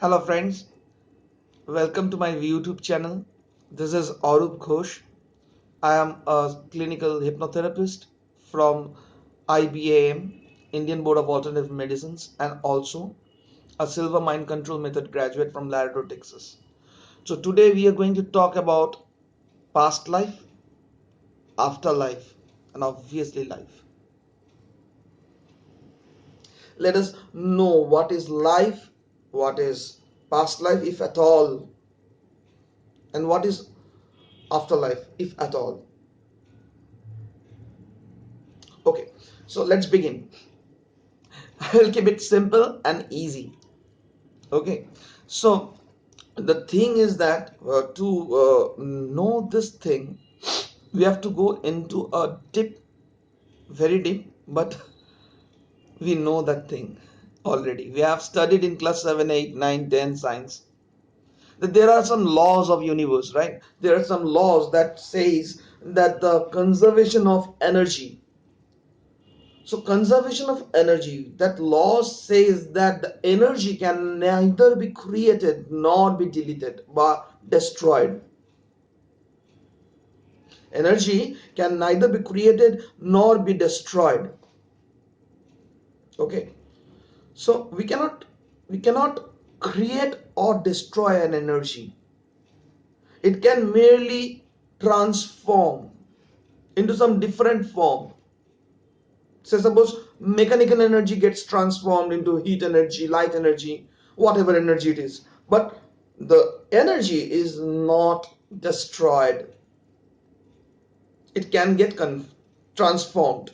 Hello friends, welcome to my YouTube channel. This is Arup Ghosh. I am a clinical hypnotherapist from IBAM, Indian Board of Alternative Medicines, and also a Silva Mind Control Method graduate from Laredo, Texas. So today we are going to talk about past life, afterlife, and obviously life. Let us know what is life, what is past life, if at all, and what is afterlife, if at all. Okay, so let's begin. I will keep it simple and easy. Okay, so the thing is that to know this thing, we have to go into a very deep, but we know that thing already. We have studied in class 7, 8, 9, 10 science that there are some laws of universe, right? There are some laws that says that the conservation of energy. So conservation of energy, that law says that the energy can neither be created nor be deleted but destroyed. Energy can neither be created nor be destroyed. Okay. So we cannot create or destroy an energy. It can merely transform into some different form. Say suppose mechanical energy gets transformed into heat energy, light energy, whatever energy it is. But the energy is not destroyed. It can get transformed.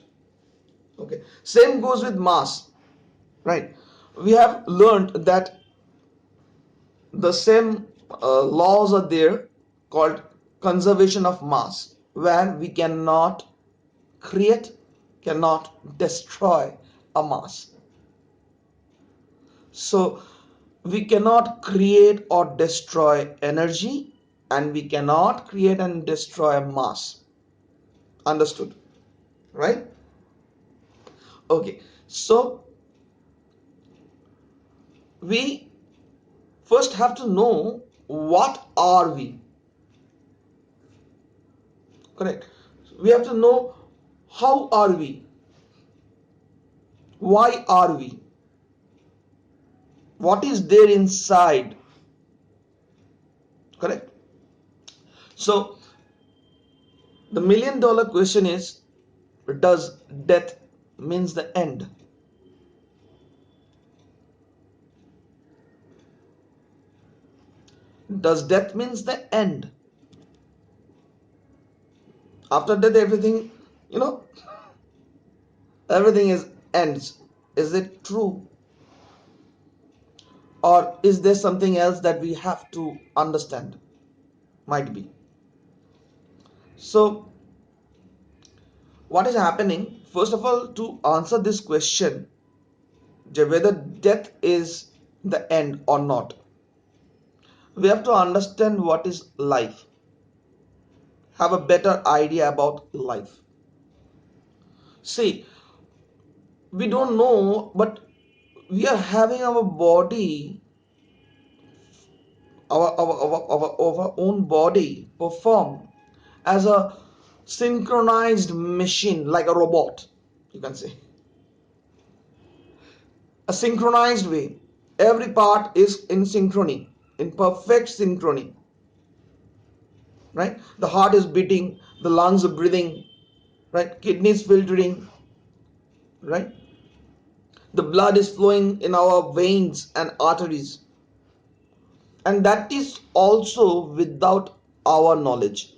Okay. Same goes with mass, right? We have learned that the same laws are there called conservation of mass, where we cannot create, cannot destroy a mass. So we cannot create or destroy energy, and we cannot create and destroy mass. Understood, right? Okay, so we first have to know what are we. Correct. We have to know how are we, why are we, what is there inside. Correct. So the $1,000,000 question is, does death means the end? Does death means the end? After death, everything, you know, everything is ends. Is it true? Or is there something else that we have to understand? Might be. So, what is happening? First of all, to answer this question, whether death is the end or not, we have to understand what is life, have a better idea about life. See, we don't know, but we are having our body, our own body perform as a synchronized machine, like a robot, you can say. A synchronized way. Every part is in synchrony, in perfect synchrony, right? The heart is beating, the lungs are breathing, right? Kidneys filtering, right? The blood is flowing in our veins and arteries, and that is also without our knowledge.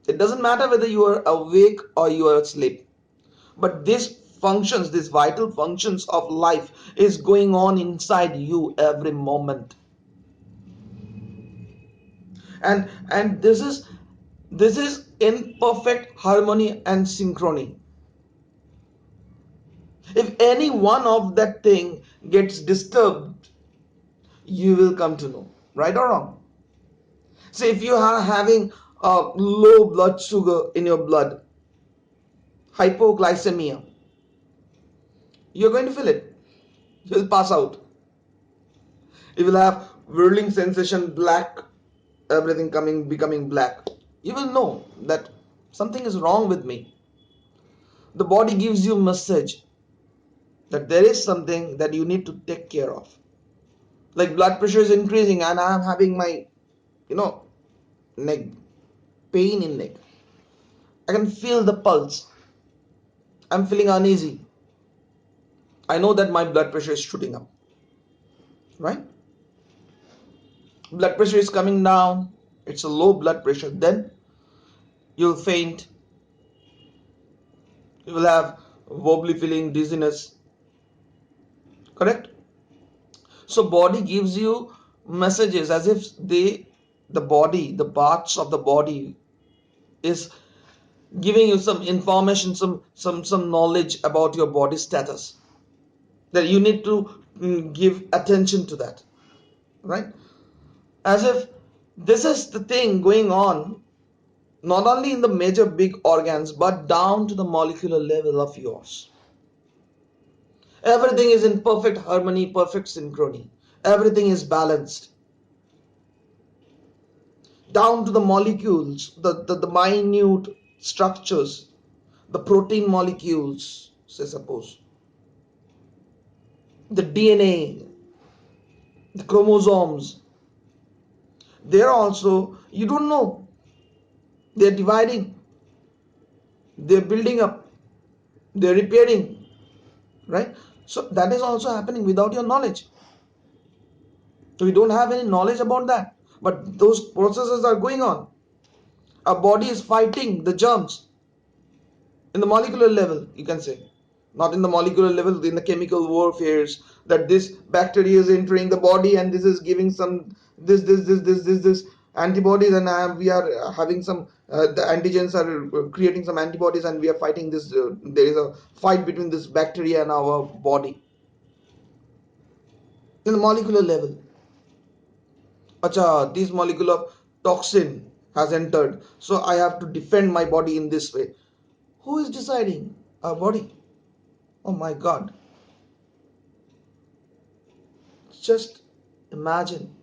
It doesn't matter whether you are awake or you are asleep, but these functions, these vital functions of life is going on inside you every moment. And this is in perfect harmony and synchrony. If any one of that thing gets disturbed, you will come to know, right or wrong. See, if you are having low blood sugar in your blood, hypoglycemia, you're going to feel it. You'll pass out. You will have whirling sensation, black, everything becoming black. You will know that something is wrong with me. The body gives you a message that there is something that you need to take care of. Like blood pressure is increasing and I am having my, you know, neck, pain in neck. I can feel the pulse. I'm feeling uneasy. I know that my blood pressure is shooting up, right? Blood pressure is coming down. It's a low blood pressure. Then you'll faint. You will have wobbly feeling, dizziness. Correct? So body gives you messages as if the body, the parts of the body is giving you some information, some knowledge about your body status, that you need to give attention to that, right? As if this is the thing going on not only in the major big organs but down to the molecular level of yours. Everything is in perfect harmony, perfect synchrony. Everything is balanced down to the molecules, the minute structures, the protein molecules, say suppose, the DNA, the chromosomes. They're also, you don't know, they're dividing, they're building up, they're repairing, right? So that is also happening without your knowledge. So we don't have any knowledge about that, but those processes are going on. Our body is fighting the germs in the molecular level, you can say, not in the molecular level, in the chemical warfares, that this bacteria is entering the body and this is giving some this antibodies, and we are having some the antigens are creating some antibodies and we are fighting this, there is a fight between this bacteria and our body in the molecular level. Acha, this molecule of toxin has entered, so I have to defend my body in this way. Who is deciding? Our body. Oh my God. Just imagine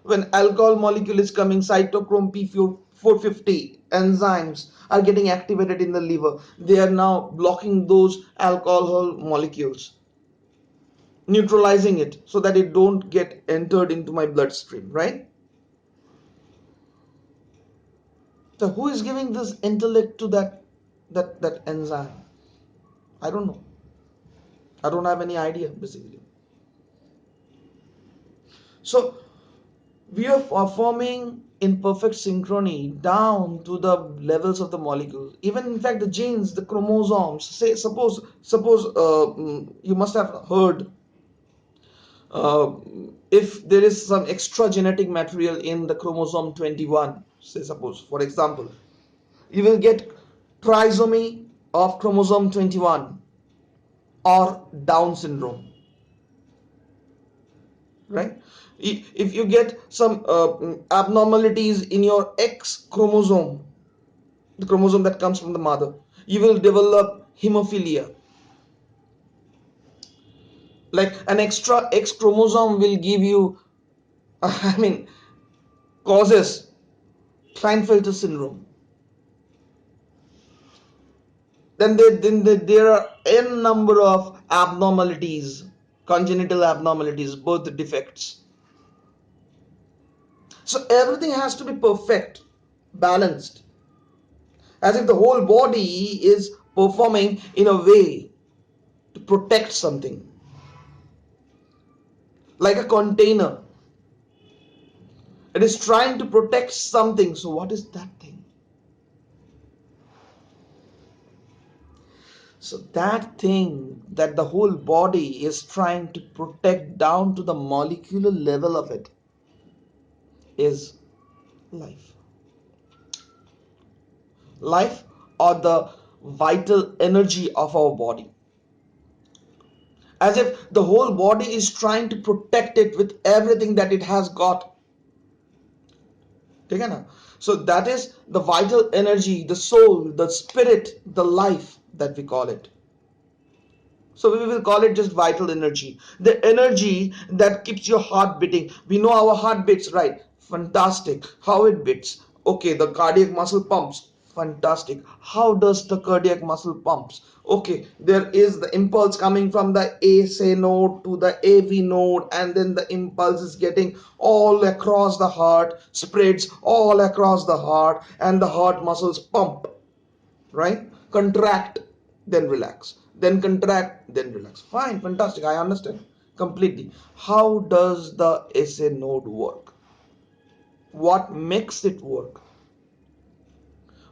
when alcohol molecule is coming, cytochrome P450 enzymes are getting activated in the liver. They are now blocking those alcohol molecules, neutralizing it so that it don't get entered into my bloodstream, right? So who is giving this intellect to that enzyme? I don't know. I don't have any idea basically. So we are forming in perfect synchrony down to the levels of the molecules. Even in fact the genes, the chromosomes. Say suppose you must have heard, uh, if there is some extra genetic material in the chromosome 21, say suppose for example, you will get trisomy of chromosome 21 or Down syndrome, right? If you get some abnormalities in your X chromosome, the chromosome that comes from the mother, you will develop hemophilia. Like an extra X chromosome will give you I mean causes Klinefelter syndrome. There are n number of abnormalities, congenital abnormalities, birth defects. So everything has to be perfect, balanced, as if the whole body is performing in a way to protect something, like a container. It is trying to protect something. So what is that thing? So that thing that the whole body is trying to protect down to the molecular level of it is life. Life, or the vital energy of our body. As if the whole body is trying to protect it with everything that it has got. ठीक है ना? So that is the vital energy, the soul, the spirit, the life that we call it. So we will call it just vital energy. The energy that keeps your heart beating. We know our heart beats, right? Fantastic. How it beats? Okay, the cardiac muscle pumps. Fantastic. How does the cardiac muscle pumps? Okay, there is the impulse coming from the SA node to the AV node, and then the impulse is getting all across the heart, spreads all across the heart, and the heart muscles pump, right? Contract, then relax, then contract, then relax. Fine, fantastic, I understand completely. How does the SA node work? What makes it work?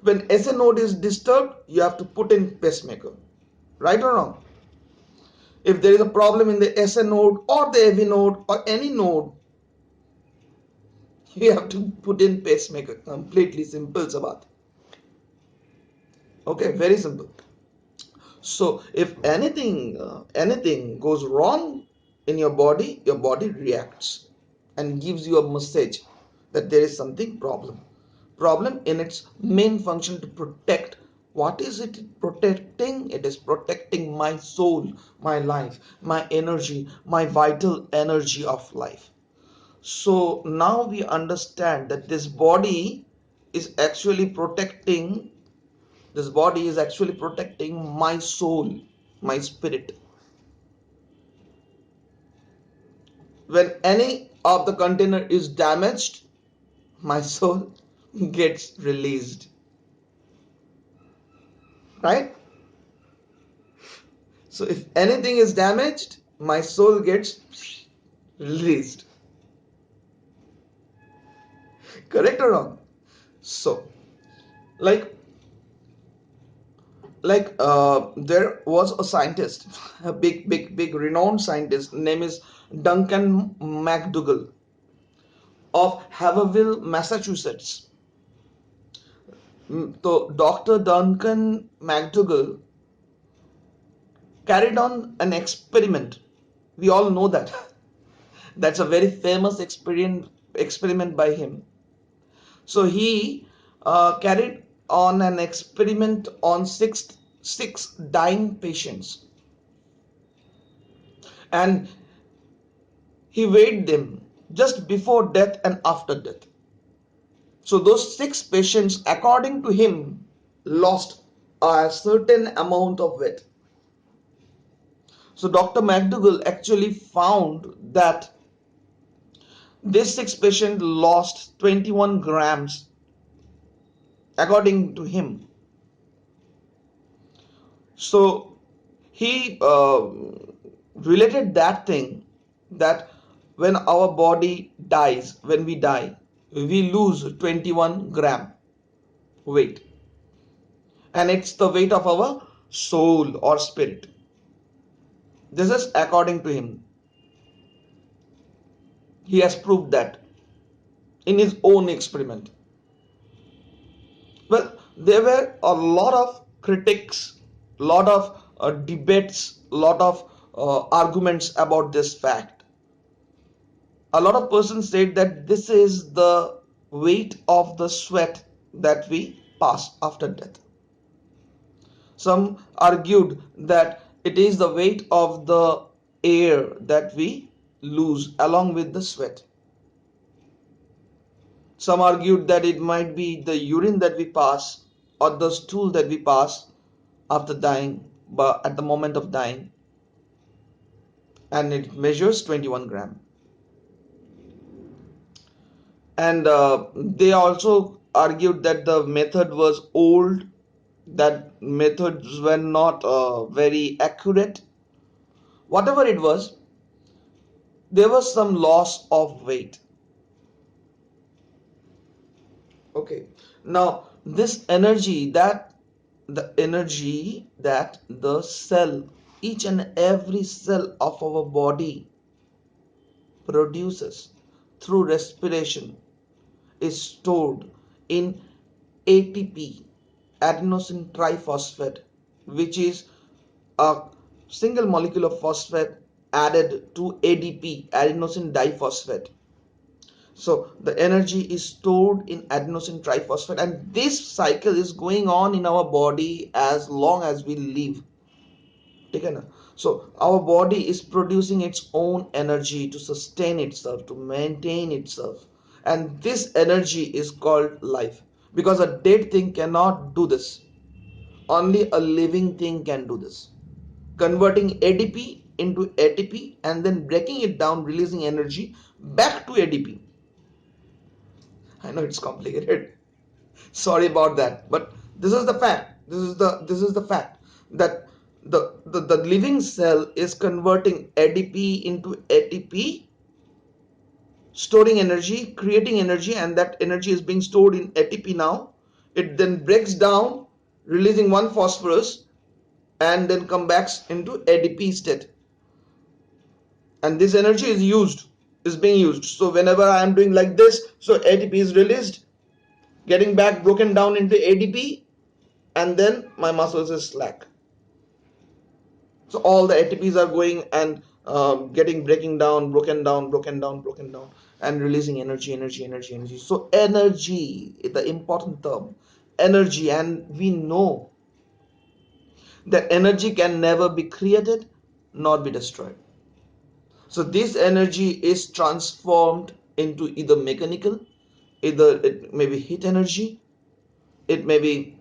When SA node is disturbed, you have to put in pacemaker, right or wrong? If there is a problem in the SA node or the AV node or any node, you have to put in pacemaker. Completely simple, Sabat. Okay, very simple. So if anything goes wrong in your body reacts and gives you a message that there is something problem in its main function to protect. What is it protecting? It is protecting my soul, my life, my energy, my vital energy of life. So now we understand that this body is actually protecting my soul, my spirit. When any of the container is damaged, my soul gets released, right? So if anything is damaged, my soul gets released. Correct or wrong? So, like there was a scientist, a big renowned scientist, name is Duncan McDougall of Haverhill, Massachusetts. So Dr. Duncan McDougall carried on an experiment. We all know that. That's a very famous experiment by him. So he carried on an experiment on six dying patients, and he weighed them just before death and after death. So those six patients, according to him, lost a certain amount of weight. So Dr. McDougall actually found that this six patient lost 21 grams according to him. So he related that thing, that when our body dies, when we die, we lose 21 gram weight, and it's the weight of our soul or spirit. This is according to him. He has proved that in his own experiment. Well, there were a lot of critics, lot of debates, lot of arguments about this fact. A lot of persons said that this is the weight of the sweat that we pass after death. Some argued that it is the weight of the air that we lose along with the sweat. Some argued that it might be the urine that we pass or the stool that we pass after dying, but at the moment of dying, and it measures 21 gram. And they also argued that the method was old, that methods were not very accurate. Whatever it was, there was some loss of weight. Okay, now this energy that the cell, each and every cell of our body produces through respiration, is stored in ATP, adenosine triphosphate, which is a single molecule of phosphate added to ADP, adenosine diphosphate. So the energy is stored in adenosine triphosphate, and this cycle is going on in our body as long as we live. ठीक है ना? So our body is producing its own energy to sustain itself, to maintain itself, and this energy is called life, because a dead thing cannot do this. Only a living thing can do this, converting ADP into ATP and then breaking it down, releasing energy back to ADP. I know it's complicated. Sorry about that, but this is the fact. This is the fact that the living cell is converting ADP into ATP, storing energy, creating energy, and that energy is being stored in ATP now. It then breaks down, releasing one phosphorus, and then comes back into ADP state. And this energy is being used. So whenever I am doing like this, so ATP is released, getting back broken down into ADP, and then my muscles is slack. So all the ATPs are going and getting breaking down, broken down, and releasing energy. So energy is the important term, energy, and we know that energy can never be created nor be destroyed. So this energy is transformed into either mechanical, either it may be heat energy, it may be,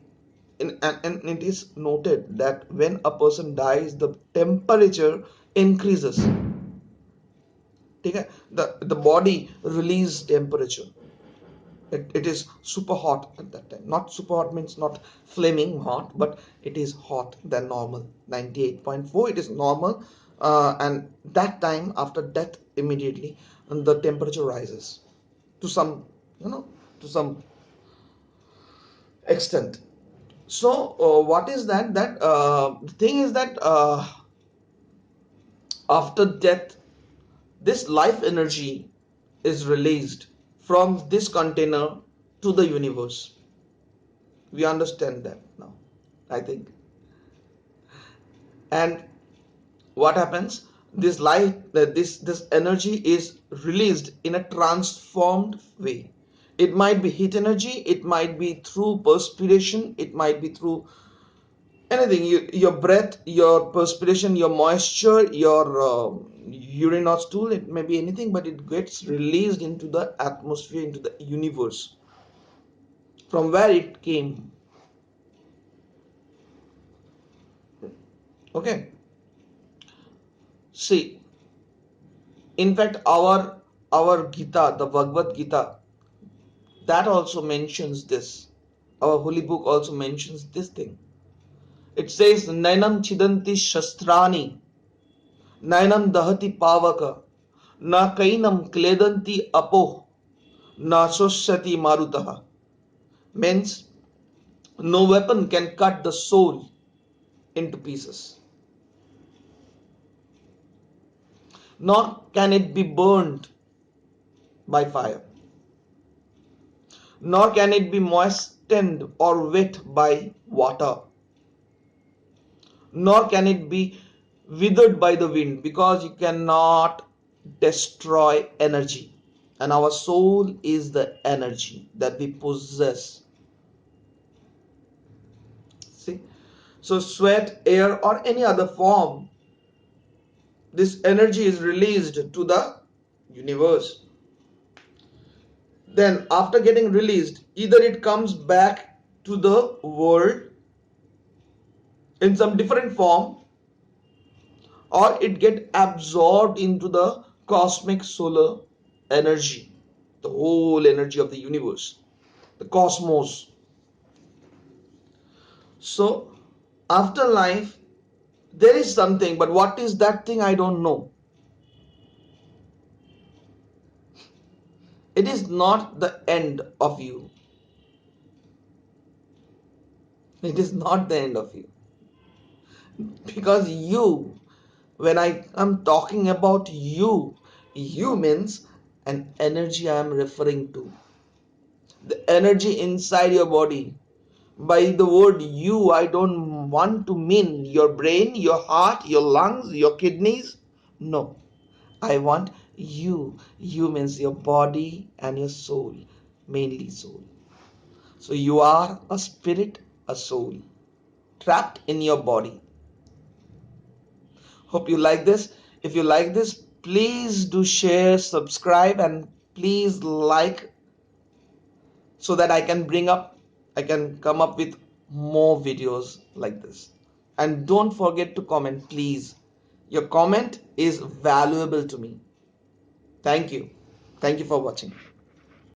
and it is noted that when a person dies, the temperature increases. Okay? The body release temperature. It is super hot at that time. Not super hot means not flaming hot, but it is hot than normal. 98.4, it is normal. And that time after death, immediately, and the temperature rises to some, to some extent. So what is that? The thing is that after death, this life energy is released from this container to the universe. We understand that now, I think. And what happens? This life, this energy is released in a transformed way. It might be heat energy, it might be through perspiration, it might be through anything, your breath, your perspiration, your moisture, your urine or stool, it may be anything, but it gets released into the atmosphere, into the universe from where it came. Okay, see, in fact, our Gita, the Bhagavad Gita, that also mentions this. Our holy book also mentions this thing. It says, Nainam chidanti shastrani, Nainam dahati pavaka, na kainam kledanti apo, na sosyati marutaha. Means, no weapon can cut the soul into pieces, nor can it be burned by fire, nor can it be moistened or wet by water, nor can it be withered by the wind, because you cannot destroy energy. And our soul is the energy that we possess. See? So, sweat, air, or any other form, this energy is released to the universe. Then, after getting released, either it comes back to the world in some different form, or it get absorbed into the cosmic solar energy, the whole energy of the universe, the cosmos. So after life there is something, but what is that thing, I don't know. It is not the end of you. It is not the end of you, because you, when I am talking about you means an energy I am referring to, the energy inside your body. By the word you, I don't want to mean your brain, your heart, your lungs, your kidneys. No, I want you. You means your body and your soul, mainly soul. So you are a spirit, a soul, trapped in your body. Hope you like this. If you like this, please do share, subscribe, and please like, so that I can come up with more videos like this. And don't forget to comment, please. Your comment is valuable to me. Thank you. Thank you for watching.